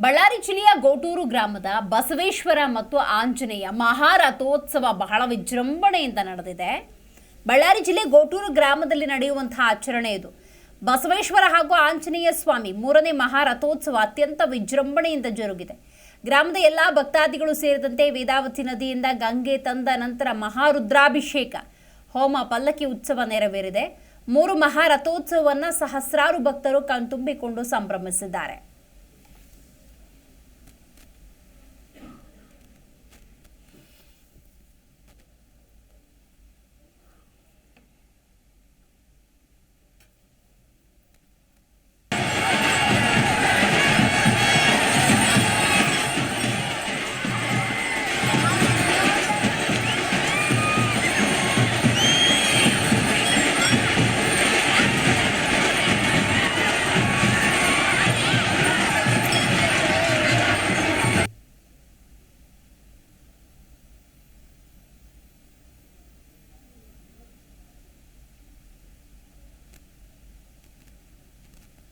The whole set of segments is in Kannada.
ಬಳ್ಳಾರಿ ಜಿಲ್ಲೆಯ ಗೋಟೂರು ಗ್ರಾಮದ ಬಸವೇಶ್ವರ ಮತ್ತು ಆಂಜನೇಯ ಮಹಾರಥೋತ್ಸವ ಬಹಳ ವಿಜೃಂಭಣೆಯಿಂದ ನಡೆದಿದೆ. ಬಳ್ಳಾರಿ ಜಿಲ್ಲೆ ಗೋಟೂರು ಗ್ರಾಮದಲ್ಲಿ ನಡೆಯುವಂತಹ ಆಚರಣೆ ಇದು. ಬಸವೇಶ್ವರ ಹಾಗೂ ಆಂಜನೇಯ ಸ್ವಾಮಿ ಮೂರನೇ ಮಹಾರಥೋತ್ಸವ ಅತ್ಯಂತ ವಿಜೃಂಭಣೆಯಿಂದ ಜರುಗಿದೆ. ಗ್ರಾಮದ ಎಲ್ಲ ಭಕ್ತಾದಿಗಳು ಸೇರಿದಂತೆ ವೇದಾವತಿ ನದಿಯಿಂದ ಗಂಗೆ ತಂದ ನಂತರ ಮಹಾರುದ್ರಾಭಿಷೇಕ ಹೋಮ ಪಲ್ಲಕ್ಕಿ ಉತ್ಸವ ನೆರವೇರಿದೆ. ಮೂರು ಮಹಾರಥೋತ್ಸವವನ್ನು ಸಹಸ್ರಾರು ಭಕ್ತರು ಕಣ್ತುಂಬಿಕೊಂಡು ಸಂಭ್ರಮಿಸಿದ್ದಾರೆ.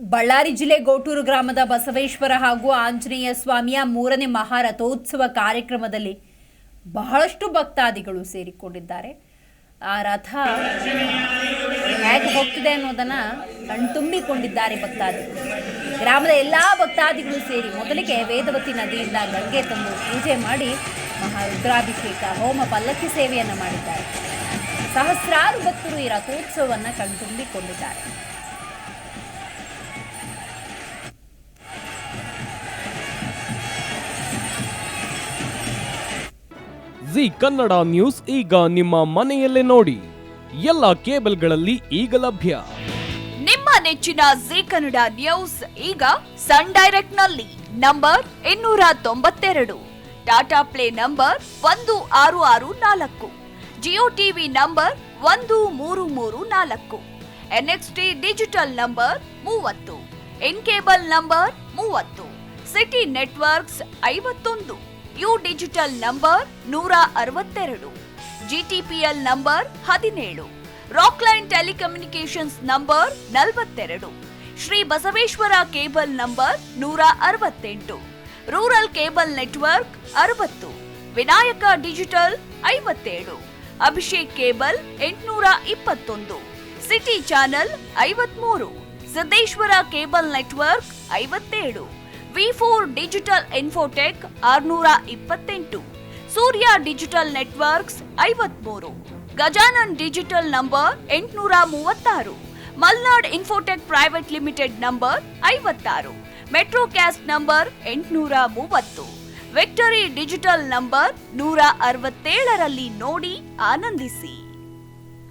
ಬಳ್ಳಾರಿ ಜಿಲ್ಲೆ ಗೋಟೂರು ಗ್ರಾಮದ ಬಸವೇಶ್ವರ ಹಾಗೂ ಆಂಜನೇಯ ಸ್ವಾಮಿಯ ಮೂರನೇ ಮಹಾರಥೋತ್ಸವ ಕಾರ್ಯಕ್ರಮದಲ್ಲಿ ಬಹಳಷ್ಟು ಭಕ್ತಾದಿಗಳು ಸೇರಿಕೊಂಡಿದ್ದಾರೆ. ಆ ರಥ ಹೇಗೆ ಹೋಗ್ತಿದೆ ಅನ್ನೋದನ್ನ ಕಣ್ತುಂಬಿಕೊಂಡಿದ್ದಾರೆ ಭಕ್ತಾದಿಗಳು. ಗ್ರಾಮದ ಎಲ್ಲ ಭಕ್ತಾದಿಗಳು ಸೇರಿ ಮೊದಲಿಗೆ ವೇದವತಿ ನದಿಯಿಂದ ಗಂಗೆ ತಂದು ಪೂಜೆ ಮಾಡಿ ಮಹಾರುದ್ರಾಭಿಷೇಕ ಹೋಮ ಪಲ್ಲಕ್ಕಿ ಸೇವೆಯನ್ನು ಮಾಡಿದ್ದಾರೆ. ಸಹಸ್ರಾರು ಭಕ್ತರು ಈ ರಥೋತ್ಸವವನ್ನು ಕಣ್ತುಂಬಿಕೊಂಡಿದ್ದಾರೆ. ಜಿ ಕನ್ನಡ ನ್ಯೂಸ್ ಈಗ ನಿಮ್ಮ ಮನೆಯಲ್ಲೇ ನೋಡಿ. ಎಲ್ಲ ಕೇಬಲ್ಗಳಲ್ಲಿ ಈಗ ಲಭ್ಯ. ನಿಮ್ಮ ನೆಚ್ಚಿನ ಜಿ ಕನ್ನಡ ನ್ಯೂಸ್ ಈಗ ಸನ್ ಡೈರೆಕ್ಟ್ ನಲ್ಲಿ number 292, Tata play number 1664, Jio TV number 1334, NXT digital number 30, in cable number 30, city networks 51, U digital number 162, GTPL number 17, Rockline telecommunications number 42, Shri Basaveshwara cable number 168, rural cable network 60, Vinayaka digital 57, Abhishek cable 821, city channel 53, Siddeshwara cable network 57, V4 digital Infotech 628, Surya digital networks 53, Gajanan digital number 836, Malnad Infotech private limited number 56, Metrocast number 830, Victory digital number 167ರಲ್ಲಿ ನೋಡಿ ಆನಂದಿಸಿ.